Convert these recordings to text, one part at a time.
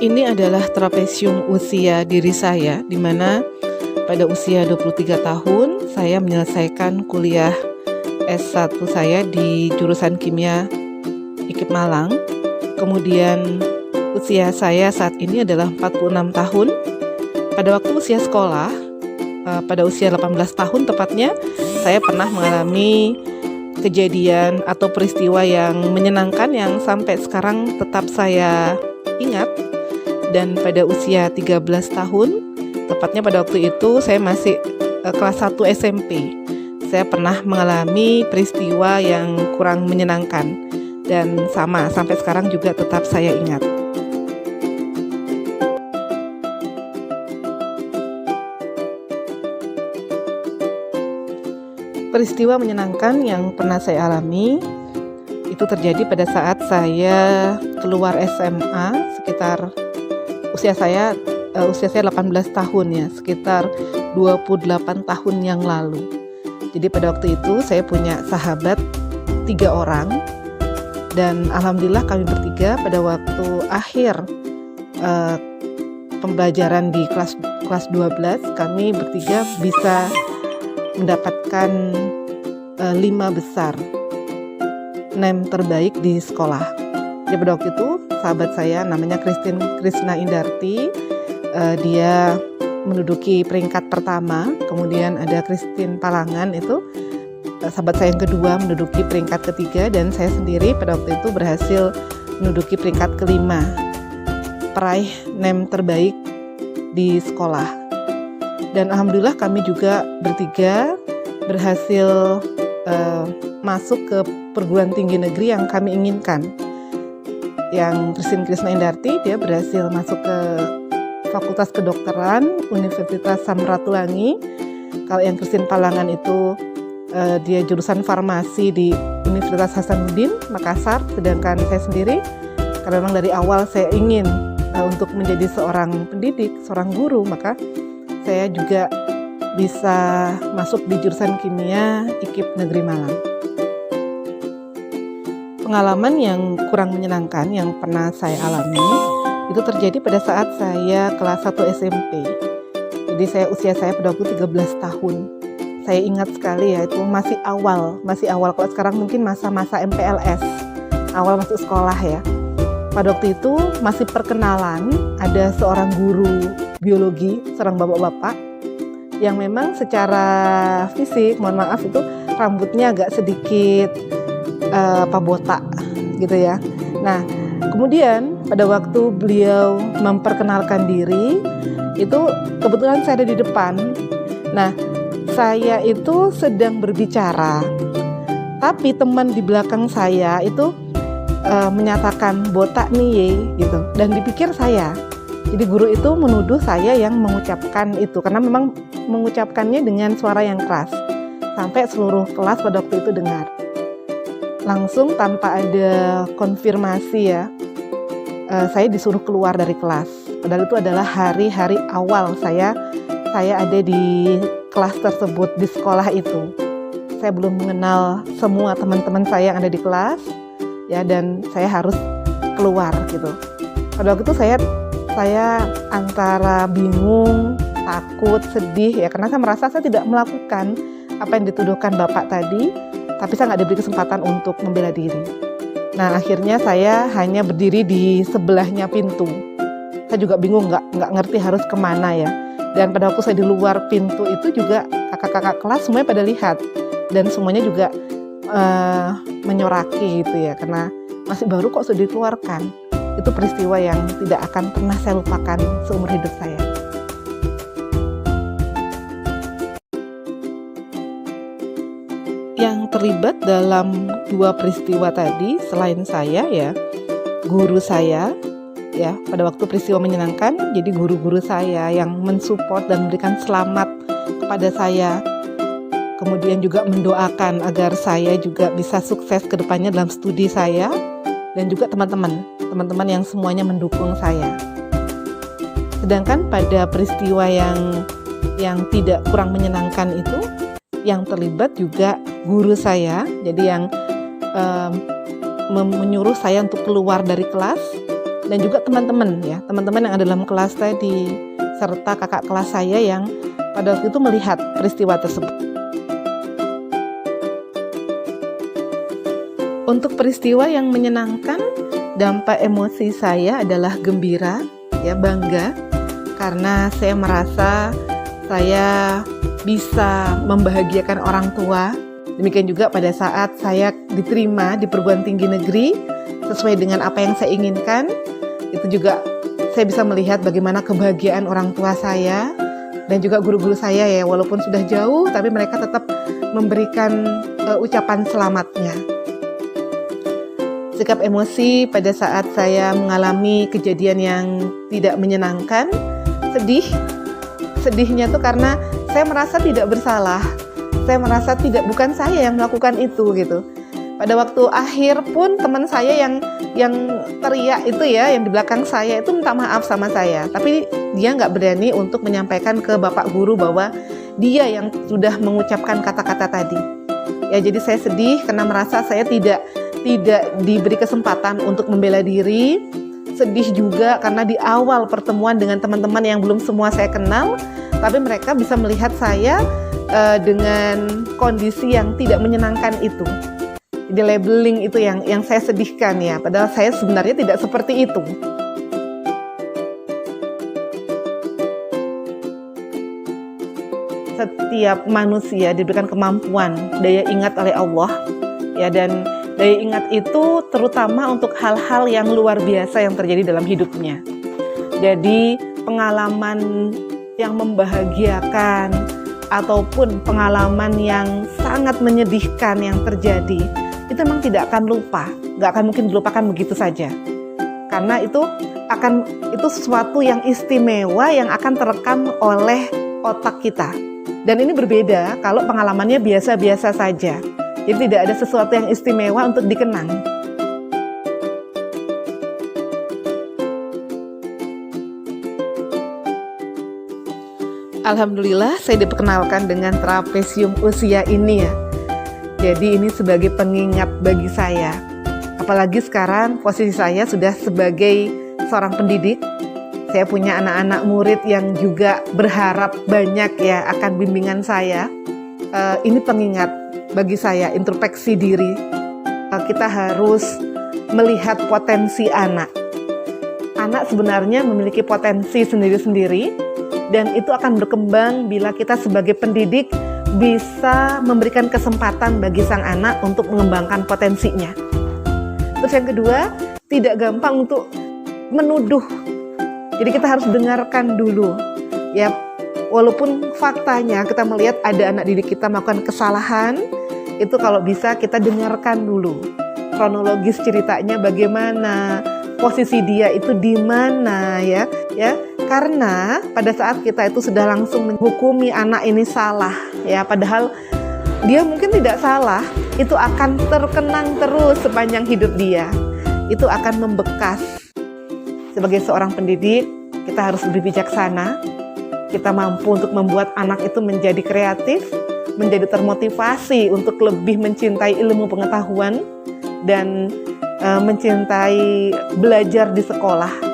Ini adalah trapesium usia diri saya, di mana pada usia 23 tahun saya menyelesaikan kuliah S1 saya di jurusan Kimia IKIP Malang. Kemudian usia saya saat ini adalah 46 tahun. Pada waktu usia sekolah, pada usia 18 tahun tepatnya, saya pernah mengalami kejadian atau peristiwa yang menyenangkan yang sampai sekarang tetap saya ingat. Dan pada usia 13 tahun, tepatnya pada waktu itu saya masih kelas 1 SMP. Saya pernah mengalami peristiwa yang kurang menyenangkan dan sama sampai sekarang juga tetap saya ingat. Peristiwa menyenangkan yang pernah saya alami itu terjadi pada saat saya keluar SMA sekitar usia saya 18 tahun ya, sekitar 28 tahun yang lalu. Jadi pada waktu itu saya punya sahabat 3 orang, dan alhamdulillah kami bertiga pada waktu akhir pembelajaran di kelas 12, kami bertiga bisa mendapatkan 5 besar NEM terbaik di sekolah. Jadi pada waktu itu sahabat saya namanya Krisna Indarti, dia menduduki peringkat pertama. Kemudian ada Christine Palangan, itu sahabat saya yang kedua, menduduki peringkat ketiga, dan saya sendiri pada waktu itu berhasil menduduki peringkat kelima, peraih NEM terbaik di sekolah. Dan alhamdulillah kami juga bertiga berhasil masuk ke perguruan tinggi negeri yang kami inginkan. Yang Krisna Indarti, dia berhasil masuk ke Fakultas Kedokteran Universitas Samratulangi. Kalau yang Christine Palangan itu dia jurusan farmasi di Universitas Hasanuddin Makassar. Sedangkan saya sendiri, karena memang dari awal saya ingin untuk menjadi seorang pendidik, seorang guru, maka saya juga bisa masuk di jurusan Kimia IKIP Negeri Malang. Pengalaman yang kurang menyenangkan yang pernah saya alami itu terjadi pada saat saya kelas 1 SMP. Jadi usia saya pada waktu 13 tahun. Saya ingat sekali ya, itu masih awal. Kalau sekarang mungkin masa-masa MPLS, awal masuk sekolah ya. Pada waktu itu masih perkenalan, ada seorang guru biologi, seorang bapak-bapak yang memang secara fisik, mohon maaf, itu rambutnya agak sedikit botak gitu ya. Nah, kemudian pada waktu beliau memperkenalkan diri, itu kebetulan saya ada di depan. Nah, saya itu sedang berbicara, tapi teman di belakang saya itu menyatakan botak nih gitu, dan dipikir saya. Jadi guru itu menuduh saya yang mengucapkan itu, karena memang mengucapkannya dengan suara yang keras sampai seluruh kelas pada waktu itu dengar. Langsung tanpa ada konfirmasi ya, saya disuruh keluar dari kelas. Padahal itu adalah hari-hari awal saya ada di kelas tersebut, di sekolah itu. Saya belum mengenal semua teman-teman saya yang ada di kelas ya, dan saya harus keluar gitu. Pada waktu itu saya antara bingung, takut, sedih ya, karena saya merasa saya tidak melakukan apa yang dituduhkan bapak tadi, tapi saya nggak diberi kesempatan untuk membela diri. Nah, akhirnya saya hanya berdiri di sebelahnya pintu. Saya juga bingung, nggak ngerti harus kemana ya. Dan pada waktu saya di luar pintu itu juga kakak-kakak kelas semuanya pada lihat, dan semuanya juga menyoraki gitu ya, karena masih baru kok sudah dikeluarkan. Itu peristiwa yang tidak akan pernah saya lupakan seumur hidup saya. Yang terlibat dalam 2 peristiwa tadi selain saya ya, guru saya ya, pada waktu peristiwa menyenangkan, jadi guru-guru saya yang mensupport dan memberikan selamat kepada saya. Kemudian juga mendoakan agar saya juga bisa sukses ke depannya dalam studi saya, dan juga teman-teman yang semuanya mendukung saya. Sedangkan pada peristiwa yang tidak kurang menyenangkan itu, yang terlibat juga guru saya, jadi yang menyuruh saya untuk keluar dari kelas dan juga teman-teman ya, teman-teman yang ada dalam kelas tadi, serta kakak kelas saya yang pada waktu itu melihat peristiwa tersebut. Untuk peristiwa yang menyenangkan, dampak emosi saya adalah gembira, ya, bangga, karena saya merasa saya bisa membahagiakan orang tua. Demikian juga pada saat saya diterima di perguruan tinggi negeri sesuai dengan apa yang saya inginkan, itu juga saya bisa melihat bagaimana kebahagiaan orang tua saya dan juga guru-guru saya ya, walaupun sudah jauh tapi mereka tetap memberikan ucapan selamatnya. Sikap emosi pada saat saya mengalami kejadian yang tidak menyenangkan, sedihnya tuh karena saya merasa tidak bersalah. Saya merasa bukan saya yang melakukan itu gitu. Pada waktu akhir pun teman saya yang teriak itu ya, yang di belakang saya itu minta maaf sama saya. Tapi dia nggak berani untuk menyampaikan ke bapak guru bahwa dia yang sudah mengucapkan kata-kata tadi. Ya, jadi saya sedih karena merasa saya tidak diberi kesempatan untuk membela diri. Sedih juga karena di awal pertemuan dengan teman-teman yang belum semua saya kenal, tapi mereka bisa melihat saya dengan kondisi yang tidak menyenangkan itu. Jadi labeling itu yang saya sedihkan ya, padahal saya sebenarnya tidak seperti itu. Setiap manusia diberikan kemampuan, daya ingat oleh Allah ya, dan daya ingat itu terutama untuk hal-hal yang luar biasa yang terjadi dalam hidupnya. Jadi pengalaman yang membahagiakan ataupun pengalaman yang sangat menyedihkan yang terjadi, itu memang tidak akan lupa, nggak akan mungkin dilupakan begitu saja. Karena itu sesuatu yang istimewa yang akan terekam oleh otak kita. Dan ini berbeda kalau pengalamannya biasa-biasa saja. Jadi tidak ada sesuatu yang istimewa untuk dikenang. Alhamdulillah saya diperkenalkan dengan trapesium usia ini ya. Jadi ini sebagai pengingat bagi saya. Apalagi sekarang posisi saya sudah sebagai seorang pendidik. Saya punya anak-anak murid yang juga berharap banyak ya akan bimbingan saya. Ini pengingat bagi saya, introspeksi diri. Kita harus melihat potensi anak. Anak sebenarnya memiliki potensi sendiri-sendiri, dan itu akan berkembang bila kita sebagai pendidik bisa memberikan kesempatan bagi sang anak untuk mengembangkan potensinya. Terus yang kedua, tidak gampang untuk menuduh. Jadi kita harus dengarkan dulu. Ya, walaupun faktanya kita melihat ada anak didik kita melakukan kesalahan, itu kalau bisa kita dengarkan dulu. Kronologis ceritanya bagaimana, posisi dia itu di mana ya. Karena pada saat kita itu sudah langsung menghukumi anak ini salah ya, padahal dia mungkin tidak salah, itu akan terkenang terus sepanjang hidup dia. Itu akan membekas. Sebagai seorang pendidik, kita harus lebih bijaksana. Kita mampu untuk membuat anak itu menjadi kreatif, menjadi termotivasi untuk lebih mencintai ilmu pengetahuan dan mencintai belajar di sekolah.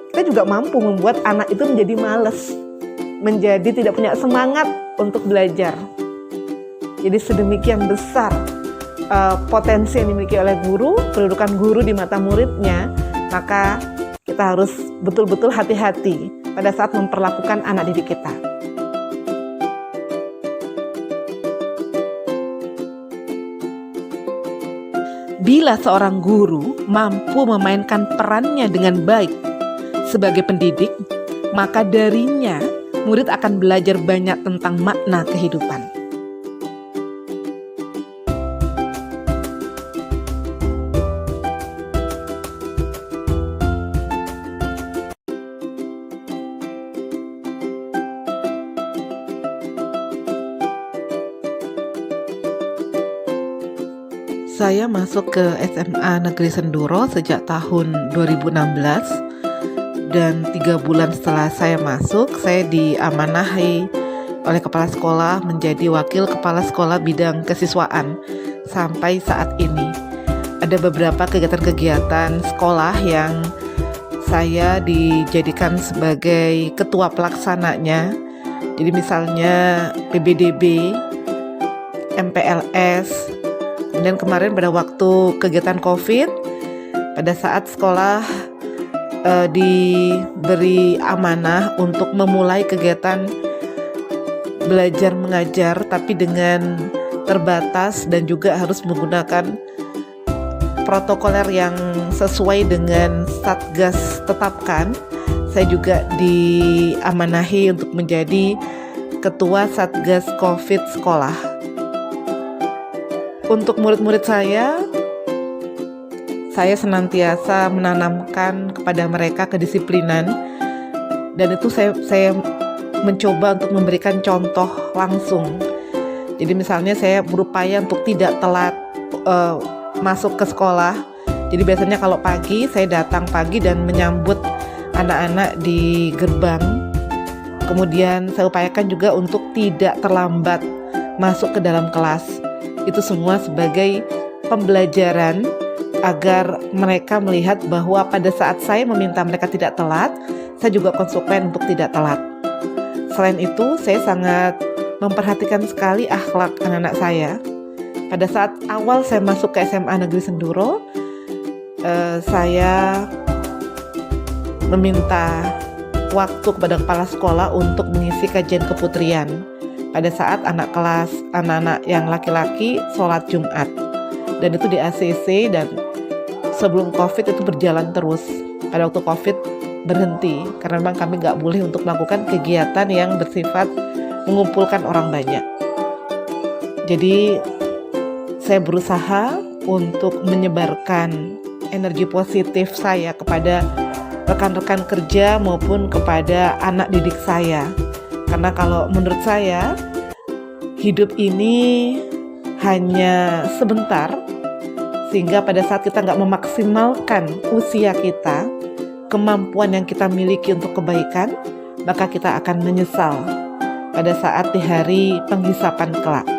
Kita juga mampu membuat anak itu menjadi malas, menjadi tidak punya semangat untuk belajar. Jadi sedemikian besar potensi yang dimiliki oleh guru, kedudukan guru di mata muridnya, maka kita harus betul-betul hati-hati pada saat memperlakukan anak didik kita. Bila seorang guru mampu memainkan perannya dengan baik sebagai pendidik, maka darinya murid akan belajar banyak tentang makna kehidupan. Saya masuk ke SMA Negeri Senduro sejak tahun 2016, dan 3 bulan setelah saya masuk, saya diamanahi oleh kepala sekolah menjadi wakil kepala sekolah bidang kesiswaan sampai saat ini. Ada beberapa kegiatan-kegiatan sekolah yang saya dijadikan sebagai ketua pelaksananya. Jadi misalnya PBDB, MPLS, kemudian kemarin pada waktu kegiatan COVID, pada saat sekolah diberi amanah untuk memulai kegiatan belajar mengajar, tapi dengan terbatas dan juga harus menggunakan protokoler yang sesuai dengan Satgas tetapkan. Saya juga diamanahi untuk menjadi ketua Satgas COVID sekolah. Untuk murid-murid saya senantiasa menanamkan kepada mereka kedisiplinan, dan itu saya mencoba untuk memberikan contoh langsung. Jadi misalnya saya berupaya untuk tidak telat masuk ke sekolah. Jadi biasanya kalau pagi saya datang pagi dan menyambut anak-anak di gerbang. Kemudian saya upayakan juga untuk tidak terlambat masuk ke dalam kelas. Itu semua sebagai pembelajaran agar mereka melihat bahwa pada saat saya meminta mereka tidak telat, saya juga konsekuen untuk tidak telat. Selain itu, saya sangat memperhatikan sekali akhlak anak-anak saya. Pada saat awal saya masuk ke SMA Negeri Senduro, saya meminta waktu kepada kepala sekolah untuk mengisi kajian keputrian pada saat anak-anak yang laki-laki sholat Jumat. Dan itu di ACC, dan sebelum COVID itu berjalan terus. Pada waktu COVID berhenti karena memang kami nggak boleh untuk melakukan kegiatan yang bersifat mengumpulkan orang banyak. Jadi saya berusaha untuk menyebarkan energi positif saya kepada rekan-rekan kerja maupun kepada anak didik saya. Karena kalau menurut saya hidup ini hanya sebentar, sehingga pada saat kita nggak memaksimalkan usia kita, kemampuan yang kita miliki untuk kebaikan, maka kita akan menyesal pada saat di hari penghisapan kelak.